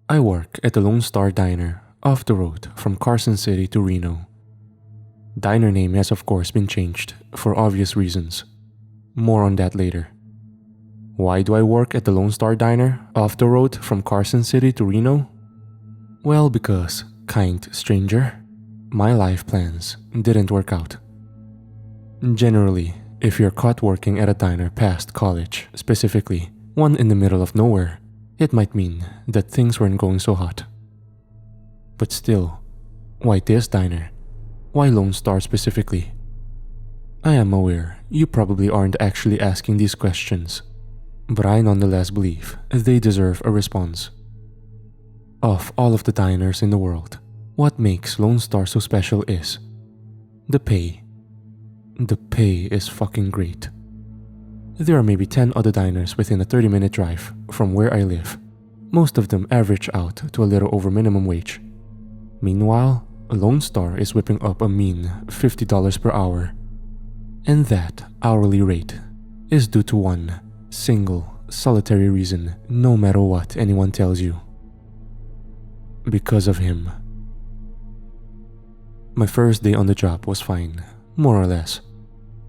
I work at the Lone Star Diner, off the road from Carson City to Reno. Diner name has of course been changed, for obvious reasons. More on that later. Why do I work at the Lone Star Diner, off the road from Carson City to Reno? Well, because, kind stranger, my life plans didn't work out. Generally, if you're caught working at a diner past college, specifically one in the middle of nowhere, it might mean that things weren't going so hot. But still, why this diner? Why Lone Star specifically? I am aware you probably aren't actually asking these questions, but I nonetheless believe they deserve a response. Of all of the diners in the world, what makes Lone Star so special is the pay. The pay is fucking great. There are maybe 10 other diners within a 30-minute drive from where I live. Most of them average out to a little over minimum wage. Meanwhile, Lone Star is whipping up a mean $50 per hour. And that hourly rate is due to one single, solitary reason, no matter what anyone tells you. Because of him. My first day on the job was fine, more or less.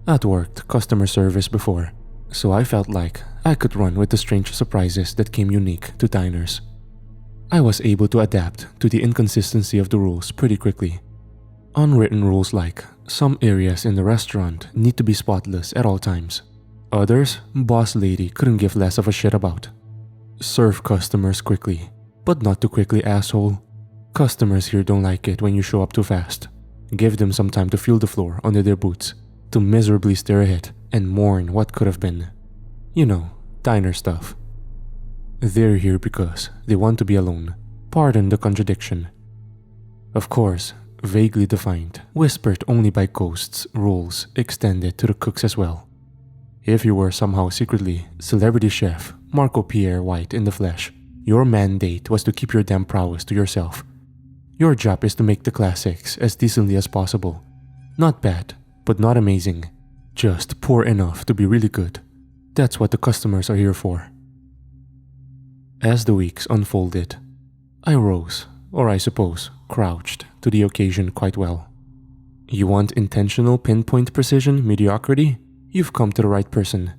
I'd worked customer service before, so I felt like I could run with the strange surprises that came unique to diners. I was able to adapt to the inconsistency of the rules pretty quickly. Unwritten rules like some areas in the restaurant need to be spotless at all times. Others, boss lady couldn't give less of a shit about. Serve customers quickly, but not too quickly, asshole. Customers here don't like it when you show up too fast. Give them some time to feel the floor under their boots, to miserably stare ahead and mourn what could have been. You know, diner stuff. They're here because they want to be alone. Pardon the contradiction. Of course, vaguely defined, whispered only by ghosts, rules extended to the cooks as well. If you were somehow secretly celebrity chef Marco Pierre White in the flesh, your mandate was to keep your damn prowess to yourself. Your job is to make the classics as decently as possible. Not bad, but not amazing. Just poor enough to be really good. That's what the customers are here for. As the weeks unfolded, I rose, or I suppose crouched, to the occasion quite well. You want intentional pinpoint precision mediocrity? You've come to the right person.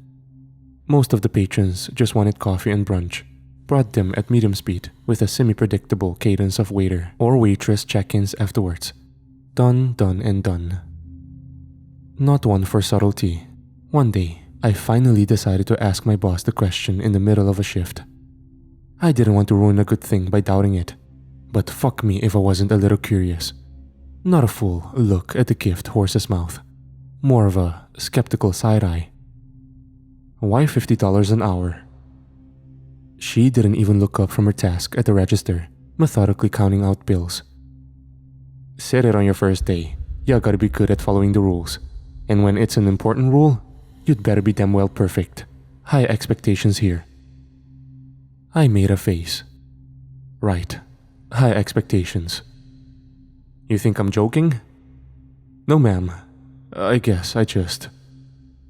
Most of the patrons just wanted coffee and brunch. Brought them at medium speed with a semi-predictable cadence of waiter or waitress check-ins afterwards. Done, done, and done. Not one for subtlety. One day, I finally decided to ask my boss the question in the middle of a shift. I didn't want to ruin a good thing by doubting it, but fuck me if I wasn't a little curious. Not a full look at the gift horse's mouth. More of a skeptical side-eye. Why $50 an hour? She didn't even look up from her task at the register, methodically counting out bills. Said it on your first day. You gotta be good at following the rules. And when it's an important rule, you'd better be damn well perfect. High expectations here. I made a face. Right. High expectations. You think I'm joking? No, ma'am. I guess I just...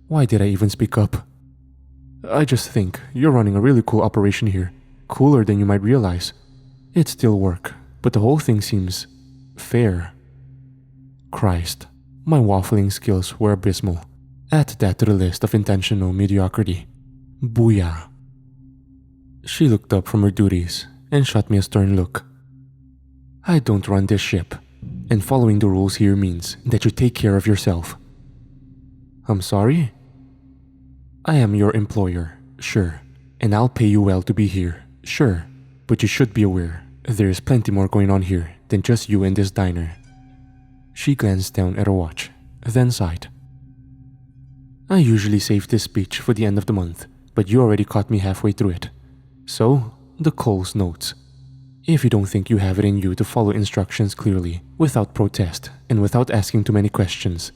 Why did I even speak up? I just think you're running a really cool operation here. Cooler than you might realize. It's still work, but the whole thing seems... fair. Christ, my waffling skills were abysmal. Add that to the list of intentional mediocrity. Booyah. She looked up from her duties and shot me a stern look. I don't run this ship, and following the rules here means that you take care of yourself. I'm sorry? I am your employer, sure, and I'll pay you well to be here, sure, but you should be aware there is plenty more going on here than just you and this diner. She glanced down at her watch, then sighed. I usually save this speech for the end of the month, but you already caught me halfway through it. So, the Cole's notes. If you don't think you have it in you to follow instructions clearly, without protest, and without asking too many questions,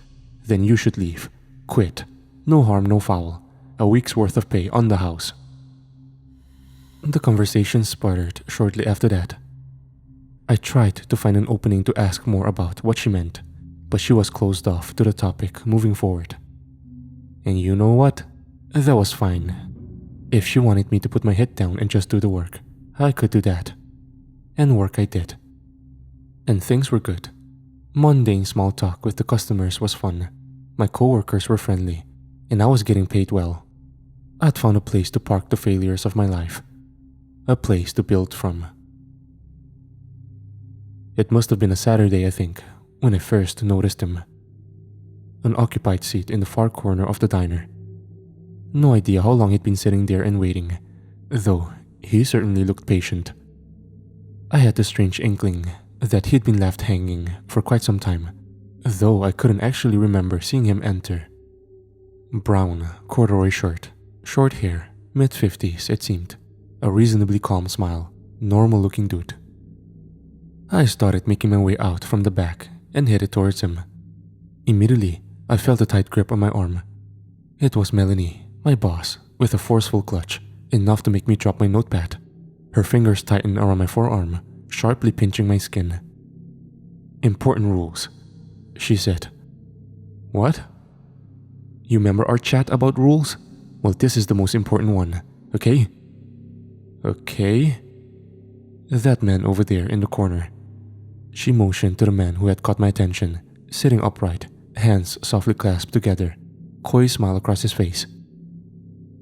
then you should leave. Quit. No harm, no foul. A week's worth of pay on the house. The conversation sputtered shortly after that. I tried to find an opening to ask more about what she meant, but she was closed off to the topic moving forward. And you know what? That was fine. If she wanted me to put my head down and just do the work, I could do that. and work I did. And things were good. Mundane small talk with the customers was fun. My coworkers were friendly, and I was getting paid well. I'd found a place to park the failures of my life. A place to build from. It must have been a Saturday, I think, when I first noticed him. An occupied seat in the far corner of the diner. No idea how long he'd been sitting there and waiting, though he certainly looked patient. I had the strange inkling that he'd been left hanging for quite some time, though I couldn't actually remember seeing him enter. Brown, corduroy shirt, short hair, mid-50s it seemed, a reasonably calm smile, normal-looking dude. I started making my way out from the back and headed towards him. Immediately, I felt a tight grip on my arm. It was Melanie, my boss, with a forceful clutch, enough to make me drop my notepad. Her fingers tightened around my forearm, sharply pinching my skin. "Important rules," she said. "What?" "You remember our chat about rules? Well, this is the most important one, okay?" "Okay?" "That man over there in the corner." She motioned to the man who had caught my attention, sitting upright, hands softly clasped together, coy smile across his face.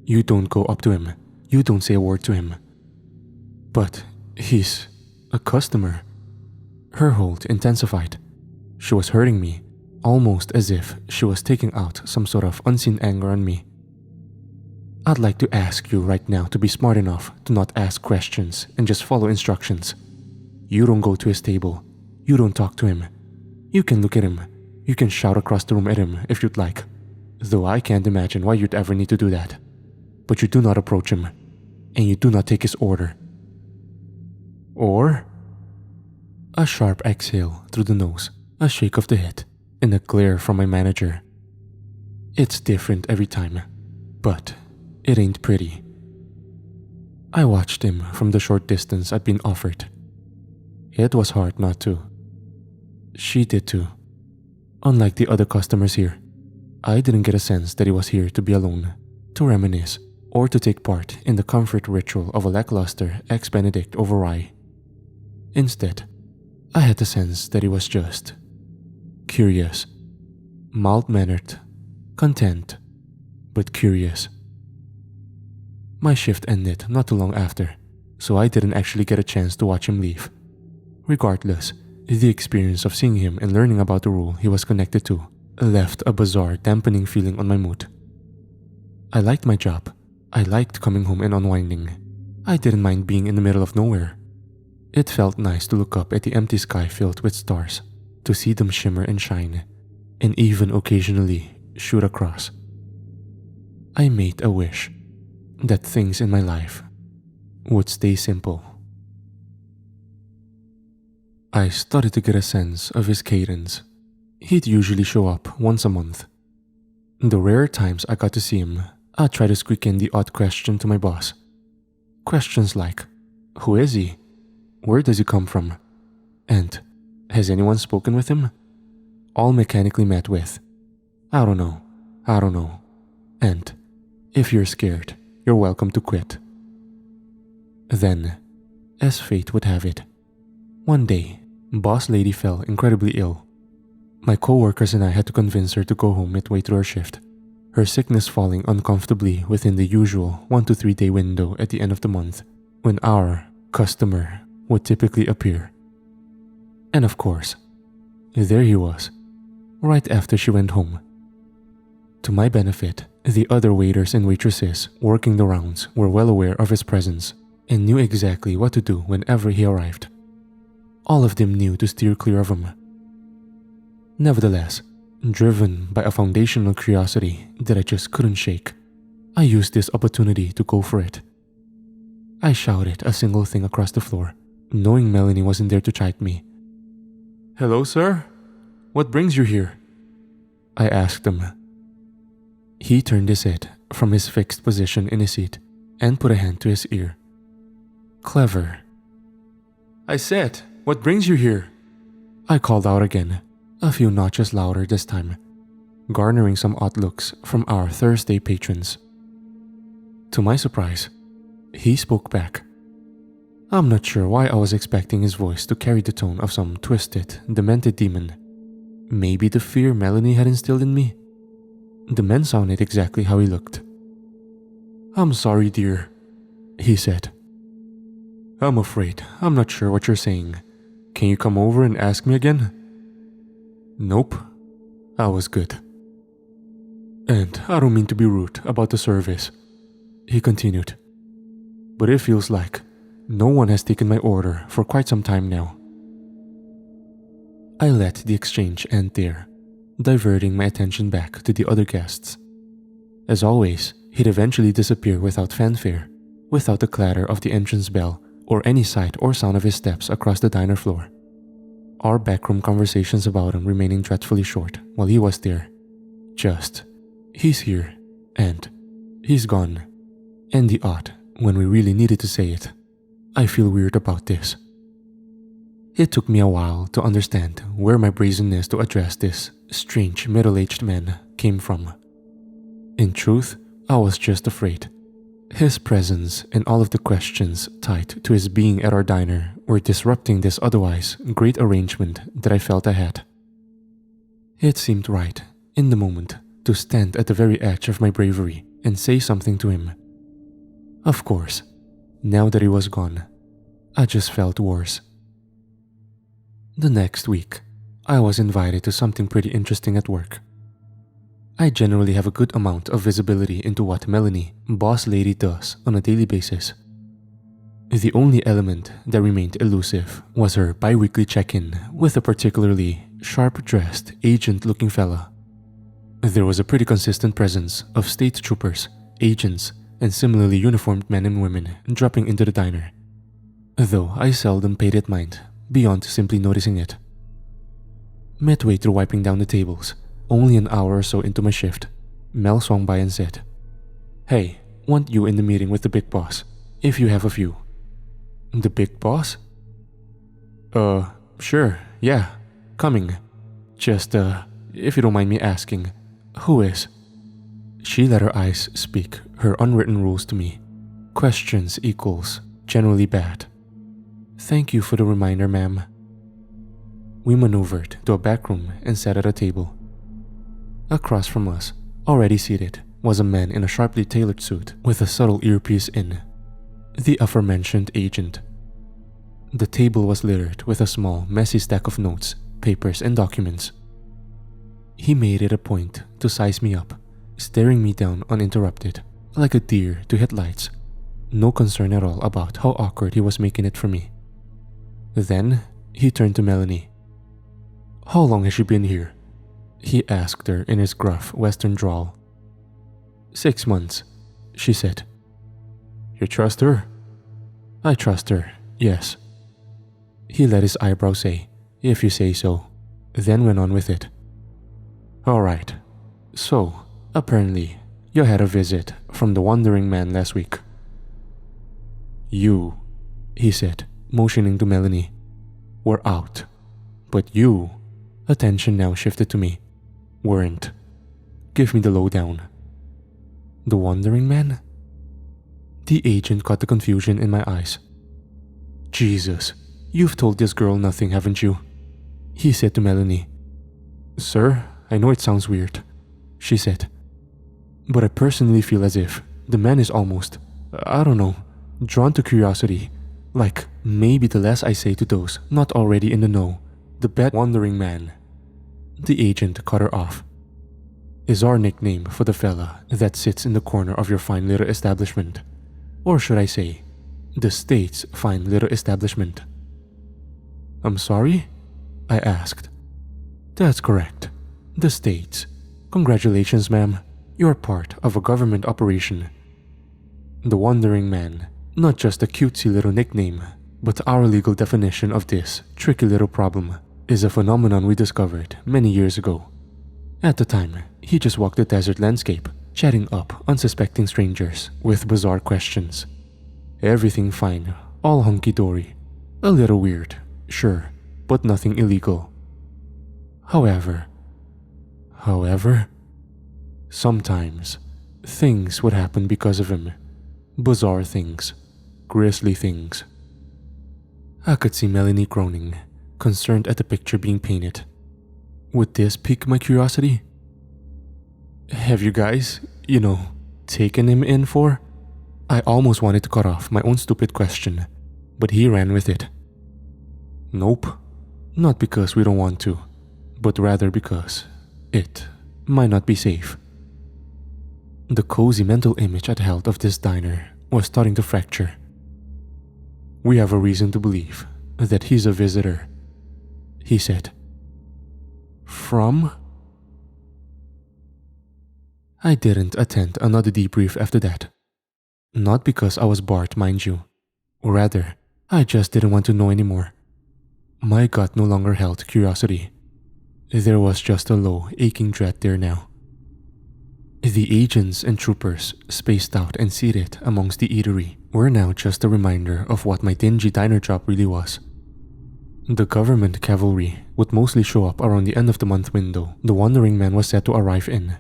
"You don't go up to him. You don't say a word to him." "But he's a customer." Her hold intensified. She was hurting me, almost as if she was taking out some sort of unseen anger on me. "I'd like to ask you right now to be smart enough to not ask questions and just follow instructions. You don't go to his table. You don't talk to him. You can look at him. You can shout across the room at him if you'd like, though I can't imagine why you'd ever need to do that. But you do not approach him, and you do not take his order." "Or?" A sharp exhale through the nose, a shake of the head, and a glare from my manager. "It's different every time, but it ain't pretty." I watched him from the short distance I'd been offered. It was hard not to. She did too. Unlike the other customers here, I didn't get a sense that he was here to be alone, to reminisce, or to take part in the comfort ritual of a lackluster Eggs Benedict over rye. Instead, I had the sense that he was just curious, mild-mannered, content, but curious. My shift ended not too long after, so I didn't actually get a chance to watch him leave. Regardless, the experience of seeing him and learning about the rule he was connected to left a bizarre, dampening feeling on my mood. I liked my job. I liked coming home and unwinding. I didn't mind being in the middle of nowhere. It felt nice to look up at the empty sky filled with stars, to see them shimmer and shine, and even occasionally shoot across. I made a wish that things in my life would stay simple. I started to get a sense of his cadence. He'd usually show up once a month. The rare times I got to see him, I'd try to squeak in the odd question to my boss. Questions like, "Who is he? Where does he come from? And has anyone spoken with him?" All mechanically met with, "I don't know, I don't know." And, "If you're scared, you're welcome to quit." Then, as fate would have it, one day, Boss Lady fell incredibly ill. My co-workers and I had to convince her to go home midway through her shift, her sickness falling uncomfortably within the usual 1 to 3 day window at the end of the month, when our customer would typically appear. And of course, there he was, right after she went home. To my benefit, the other waiters and waitresses working the rounds were well aware of his presence and knew exactly what to do whenever he arrived. All of them knew to steer clear of him. Nevertheless, driven by a foundational curiosity that I just couldn't shake, I used this opportunity to go for it. I shouted a single thing across the floor, knowing Melanie wasn't there to chide me. "Hello, sir? What brings you here?" I asked him. He turned his head from his fixed position in his seat and put a hand to his ear. Clever. "I said, what brings you here?" I called out again, a few notches louder this time, garnering some odd looks from our Thursday patrons. To my surprise, he spoke back. I'm not sure why I was expecting his voice to carry the tone of some twisted, demented demon. Maybe the fear Melanie had instilled in me? The man sounded exactly how he looked. "I'm sorry, dear," he said. "I'm afraid I'm not sure what you're saying. Can you come over and ask me again?" "Nope. I was good." "And I don't mean to be rude about the service," he continued, "but it feels like no one has taken my order for quite some time now." I let the exchange end there, diverting my attention back to the other guests. As always, he'd eventually disappear without fanfare, without the clatter of the entrance bell or any sight or sound of his steps across the diner floor. Our backroom conversations about him remaining dreadfully short while he was there. Just, he's here, and he's gone. And the odd, when we really needed to say it. I feel weird about this. It took me a while to understand where my brazenness to address this strange middle-aged man came from. In truth, I was just afraid. His presence and all of the questions tied to his being at our diner were disrupting this otherwise great arrangement that I felt I had. It seemed right, in the moment, to stand at the very edge of my bravery and say something to him. Of course, now that he was gone, I just felt worse. The next week, I was invited to something pretty interesting at work. I generally have a good amount of visibility into what Melanie, boss lady, does on a daily basis. The only element that remained elusive was her bi-weekly check-in with a particularly sharp-dressed, agent-looking fella. There was a pretty consistent presence of state troopers, agents, and similarly uniformed men and women dropping into the diner, though I seldom paid it mind beyond simply noticing it. Midway through wiping down the tables, only an hour or so into my shift, Mel swung by and said, "Hey, want you in the meeting with the big boss, if you have a few." "The big boss?" Sure, yeah, coming. Just, if you don't mind me asking, who is?" She let her eyes speak her unwritten rules to me. Questions equals generally bad. "Thank you for the reminder, ma'am." We maneuvered to a back room and sat at a table. Across from us, already seated, was a man in a sharply tailored suit with a subtle earpiece in. The aforementioned agent. The table was littered with a small, messy stack of notes, papers, and documents. He made it a point to size me up, staring me down uninterrupted, like a deer to headlights. No concern at all about how awkward he was making it for me. Then, he turned to Melanie. "How long has she been here?" he asked her in his gruff western drawl. 6 months, she said. "You trust her?" "I trust her, yes." He let his eyebrow say, "If you say so," then went on with it. "Alright, so, apparently, you had a visit from the wandering man last week." "You," he said, motioning to Melanie, "were out. But you," attention now shifted to me, "weren't. Give me the lowdown." "The wandering man?" The agent caught the confusion in my eyes. "Jesus, you've told this girl nothing, haven't you?" he said to Melanie. "Sir, I know it sounds weird," she said, "but I personally feel as if the man is almost, I don't know, drawn to curiosity. Like, maybe the less I say to those not already in the know, the better." "Wandering man," the agent cut her off, "is our nickname for the fella that sits in the corner of your fine little establishment. Or should I say, the state's fine little establishment." "I'm sorry?" I asked. "That's correct. The state's. Congratulations, ma'am. You're part of a government operation." The wandering man, not just a cutesy little nickname, but our legal definition of this tricky little problem, is a phenomenon we discovered many years ago. At the time, he just walked the desert landscape, chatting up unsuspecting strangers with bizarre questions. Everything fine, all hunky-dory. A little weird, sure, but nothing illegal. However, sometimes things would happen because of him. Bizarre things, grisly things. I could see Melanie groaning, concerned at the picture being painted. Would this pique my curiosity? Have you guys, taken him in for? I almost wanted to cut off my own stupid question, but he ran with it. Nope. Not because we don't want to, but rather because it might not be safe. The cozy mental image I'd held of this diner was starting to fracture. We have a reason to believe that he's a visitor, he said. From? I didn't attend another debrief after that. Not because I was barred, mind you. Rather, I just didn't want to know anymore. My gut no longer held curiosity. There was just a low, aching dread there now. The agents and troopers, spaced out and seated amongst the eatery, were now just a reminder of what my dingy diner job really was. The government cavalry would mostly show up around the end of the month window the wandering man was said to arrive in.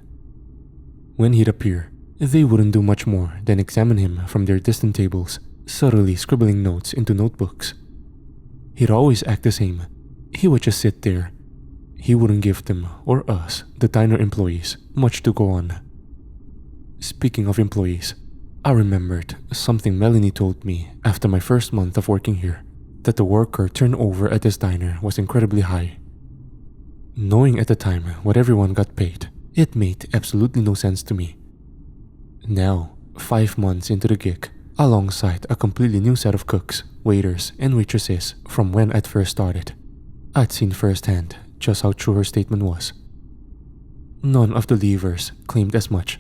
When he'd appear, they wouldn't do much more than examine him from their distant tables, subtly scribbling notes into notebooks. He'd always act the same. He would just sit there. He wouldn't give them, or us, the diner employees, much to go on. Speaking of employees, I remembered something Melanie told me after my first month of working here, that the worker turnover at this diner was incredibly high. Knowing at the time what everyone got paid, it made absolutely no sense to me. Now, 5 months into the gig, alongside a completely new set of cooks, waiters, and waitresses from when I'd first started, I'd seen firsthand just how true her statement was. None of the leavers claimed as much,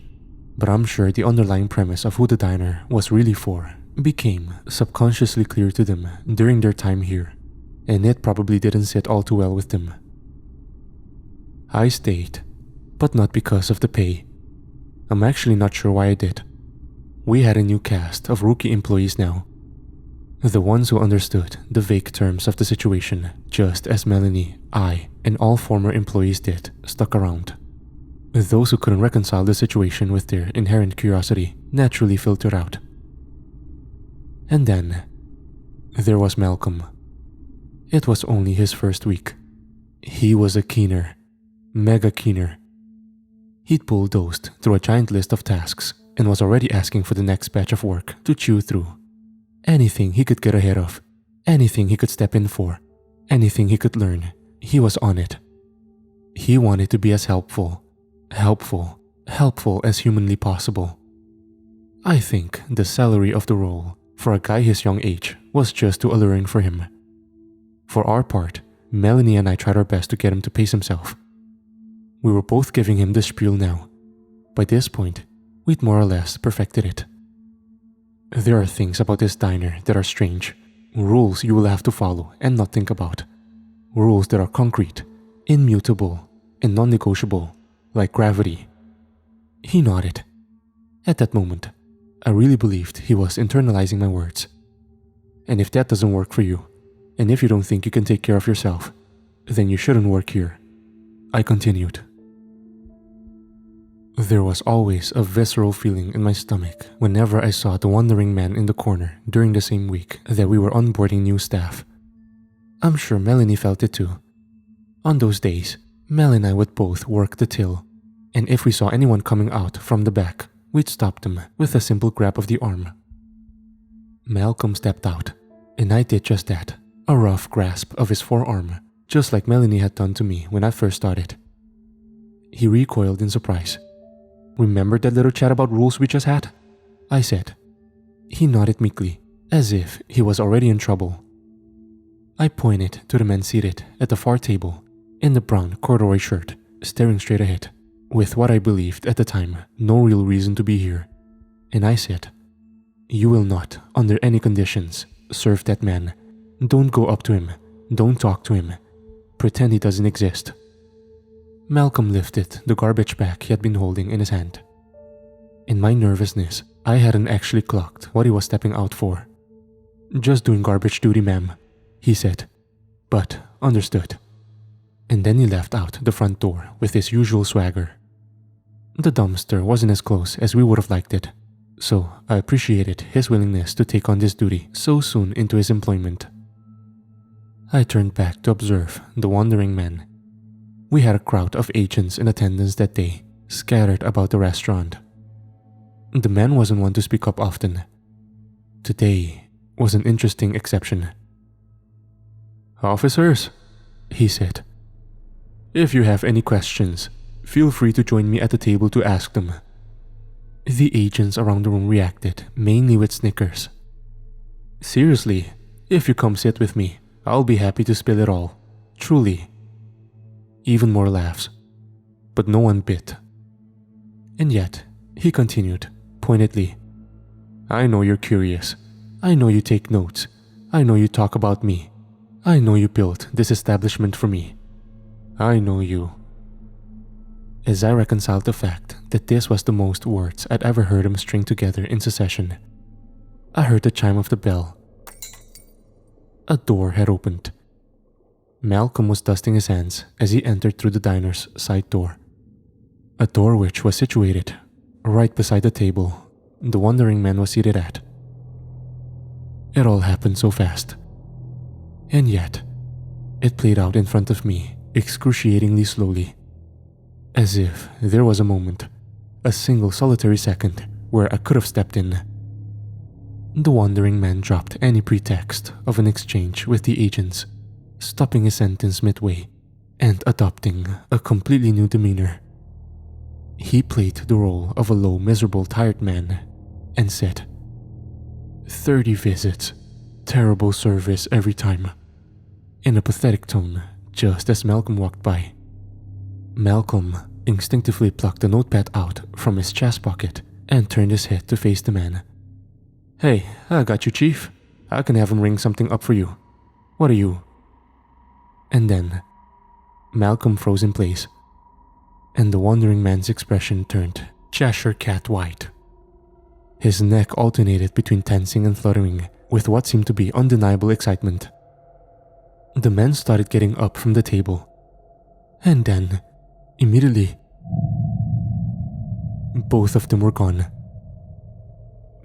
but I'm sure the underlying premise of who the diner was really for became subconsciously clear to them during their time here, and it probably didn't sit all too well with them. I stayed, but not because of the pay. I'm actually not sure why I did. We had a new cast of rookie employees now. The ones who understood the vague terms of the situation, just as Melanie, I, and all former employees did, stuck around. Those who couldn't reconcile the situation with their inherent curiosity naturally filtered out. And then, there was Malcolm. It was only his first week. He was a keener, mega keener. He'd bulldozed through a giant list of tasks and was already asking for the next batch of work to chew through. Anything he could get ahead of, anything he could step in for, anything he could learn, he was on it. He wanted to be as helpful as humanly possible. I think the salary of the role for a guy his young age was just too alluring for him. For our part, Melanie and I tried our best to get him to pace himself. We were both giving him the spiel now. By this point, we'd more or less perfected it. There are things about this diner that are strange, rules you will have to follow and not think about. Rules that are concrete, immutable, and non-negotiable, like gravity. He nodded. At that moment, I really believed he was internalizing my words. And if that doesn't work for you, and if you don't think you can take care of yourself, then you shouldn't work here, I continued. There was always a visceral feeling in my stomach whenever I saw the wandering man in the corner during the same week that we were onboarding new staff. I'm sure Melanie felt it too. On those days, Mel and I would both work the till, and if we saw anyone coming out from the back, we'd stop them with a simple grab of the arm. Malcolm stepped out, and I did just that, a rough grasp of his forearm, just like Melanie had done to me when I first started. He recoiled in surprise. "Remember that little chat about rules we just had?" I said. He nodded meekly, as if he was already in trouble. I pointed to the man seated at the far table, in the brown corduroy shirt, staring straight ahead, with what I believed at the time no real reason to be here, and I said, "You will not, under any conditions, serve that man. Don't go up to him, don't talk to him, pretend he doesn't exist." Malcolm lifted the garbage bag he had been holding in his hand. In my nervousness, I hadn't actually clocked what he was stepping out for. "Just doing garbage duty, ma'am," he said, but understood. And then he left out the front door with his usual swagger. The dumpster wasn't as close as we would have liked it, so I appreciated his willingness to take on this duty so soon into his employment. I turned back to observe the wandering men. We had a crowd of agents in attendance that day, scattered about the restaurant. The man wasn't one to speak up often. Today was an interesting exception. "Officers," he said, "if you have any questions, feel free to join me at the table to ask them." The agents around the room reacted, mainly with snickers. "Seriously, if you come sit with me, I'll be happy to spill it all. Truly." Even more laughs, but no one bit. And yet, he continued, pointedly, "I know you're curious. I know you take notes. I know you talk about me. I know you built this establishment for me. I know you." As I reconciled the fact that this was the most words I'd ever heard him string together in succession, I heard the chime of the bell. A door had opened. Malcolm was dusting his hands as he entered through the diner's side door. A door which was situated right beside the table the wandering man was seated at. It all happened so fast. And yet, it played out in front of me excruciatingly slowly. As if there was a moment, a single solitary second, where I could have stepped in. The wandering man dropped any pretext of an exchange with the agents, stopping his sentence midway and adopting a completely new demeanor. He played the role of a low, miserable, tired man and said, 30 visits, terrible service every time, in a pathetic tone, just as Malcolm walked by. Malcolm instinctively plucked a notepad out from his chest pocket and turned his head to face the man. "Hey, I got you, Chief. I can have him ring something up for you. What are you?" And then, Malcolm froze in place, and the wandering man's expression turned Cheshire Cat white. His neck alternated between tensing and fluttering with what seemed to be undeniable excitement. The men started getting up from the table, and then, immediately, both of them were gone.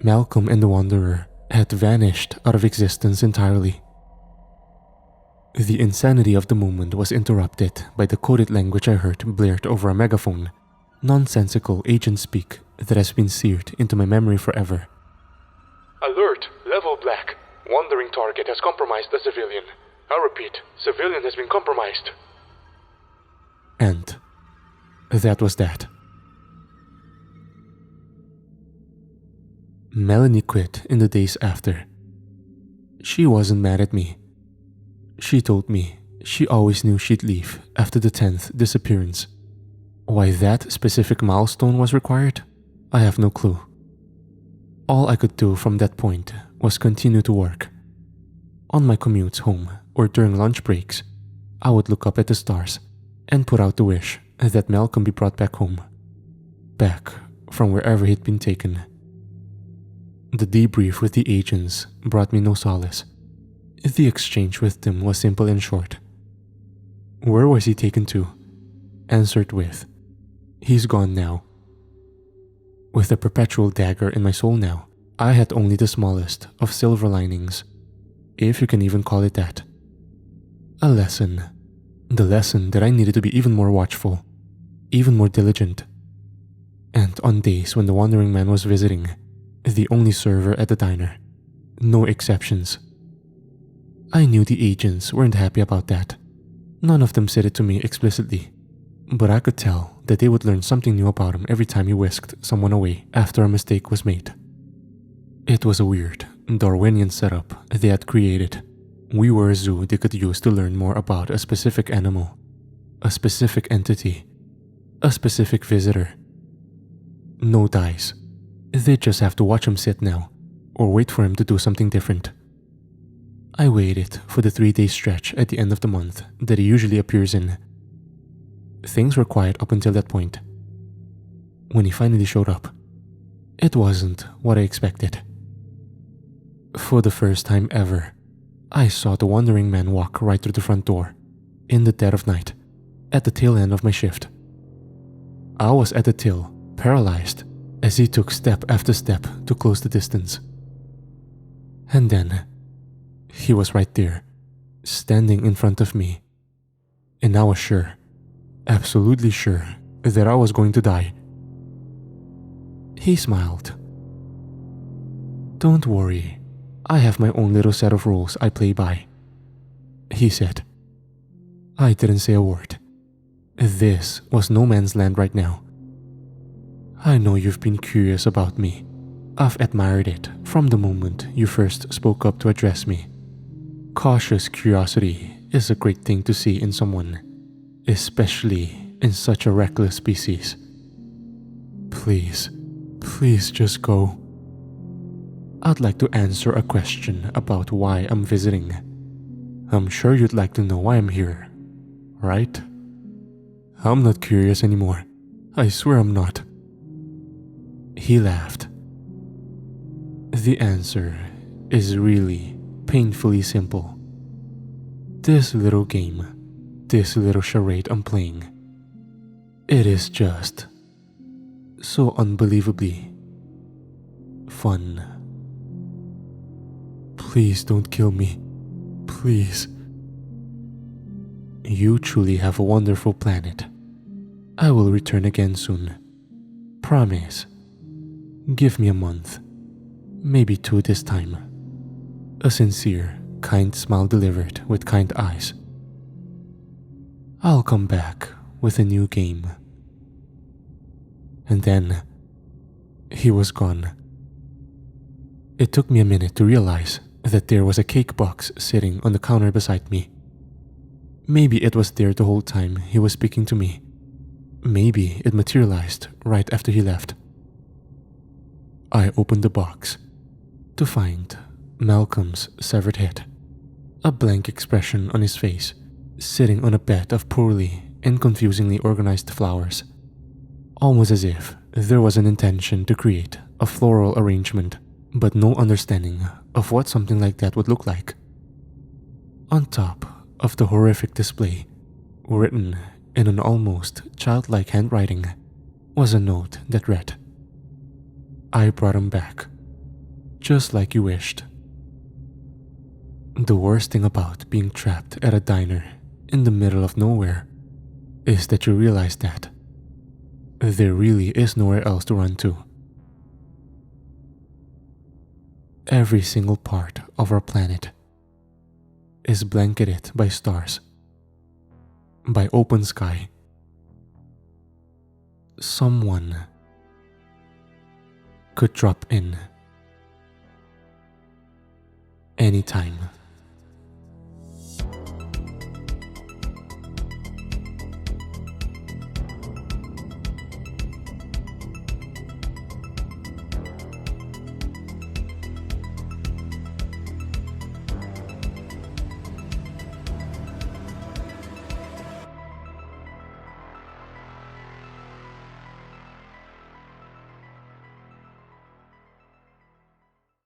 Malcolm and the Wanderer had vanished out of existence entirely. The insanity of the moment was interrupted by the coded language I heard blared over a megaphone, nonsensical agent speak that has been seared into my memory forever. "Alert! Level black! Wandering target has compromised a civilian. I repeat, civilian has been compromised." And that was that. Melanie quit in the days after. She wasn't mad at me. She told me she always knew she'd leave after the 10th disappearance. Why that specific milestone was required, I have no clue. All I could do from that point was continue to work. On my commutes home or during lunch breaks, I would look up at the stars and put out the wish that Malcolm be brought back home, back from wherever he'd been taken. The debrief with the agents brought me no solace. The exchange with them was simple and short. Where was he taken to? Answered with, "He's gone now." With a perpetual dagger in my soul now, I had only the smallest of silver linings, if you can even call it that. A lesson. The lesson that I needed to be even more watchful, even more diligent. And on days when the wandering man was visiting, the only server at the diner, no exceptions. I knew the agents weren't happy about that. None of them said it to me explicitly, but I could tell that they would learn something new about him every time he whisked someone away after a mistake was made. It was a weird, Darwinian setup they had created. We were a zoo they could use to learn more about a specific animal, a specific entity, a specific visitor. No dice. They just have to watch him sit now, or wait for him to do something different. I waited for the 3-day stretch at the end of the month that he usually appears in. Things were quiet up until that point. When he finally showed up, it wasn't what I expected. For the first time ever, I saw the wandering man walk right through the front door, in the dead of night, at the tail end of my shift. I was at the till, paralyzed, as he took step after step to close the distance. And then, he was right there, standing in front of me, and I was sure, absolutely sure, that I was going to die. He smiled. "Don't worry, I have my own little set of rules I play by," he said. I didn't say a word. This was no man's land right now. "I know you've been curious about me. I've admired it from the moment you first spoke up to address me. Cautious curiosity is a great thing to see in someone, especially in such a reckless species. Please, please just go. I'd like to answer a question about why I'm visiting. I'm sure you'd like to know why I'm here, right?" "I'm not curious anymore. I swear I'm not." He laughed. The answer is really painfully simple. This little game, this little charade I'm playing, it is just so unbelievably fun. Please don't kill me. Please. You truly have a wonderful planet. I will return again soon. Promise. Give me a month. Maybe 2 this time. A sincere, kind smile delivered with kind eyes. I'll come back with a new game. And then he was gone. It took me a minute to realize that there was a cake box sitting on the counter beside me. Maybe it was there the whole time he was speaking to me. Maybe it materialized right after he left. I opened the box to find Malcolm's severed head, a blank expression on his face, sitting on a bed of poorly and confusingly organized flowers, almost as if there was an intention to create a floral arrangement, but no understanding of what something like that would look like. On top of the horrific display, written in an almost childlike handwriting, was a note that read, "I brought him back, just like you wished." The worst thing about being trapped at a diner in the middle of nowhere is that you realize that there really is nowhere else to run to. Every single part of our planet is blanketed by stars, by open sky. Someone could drop in anytime.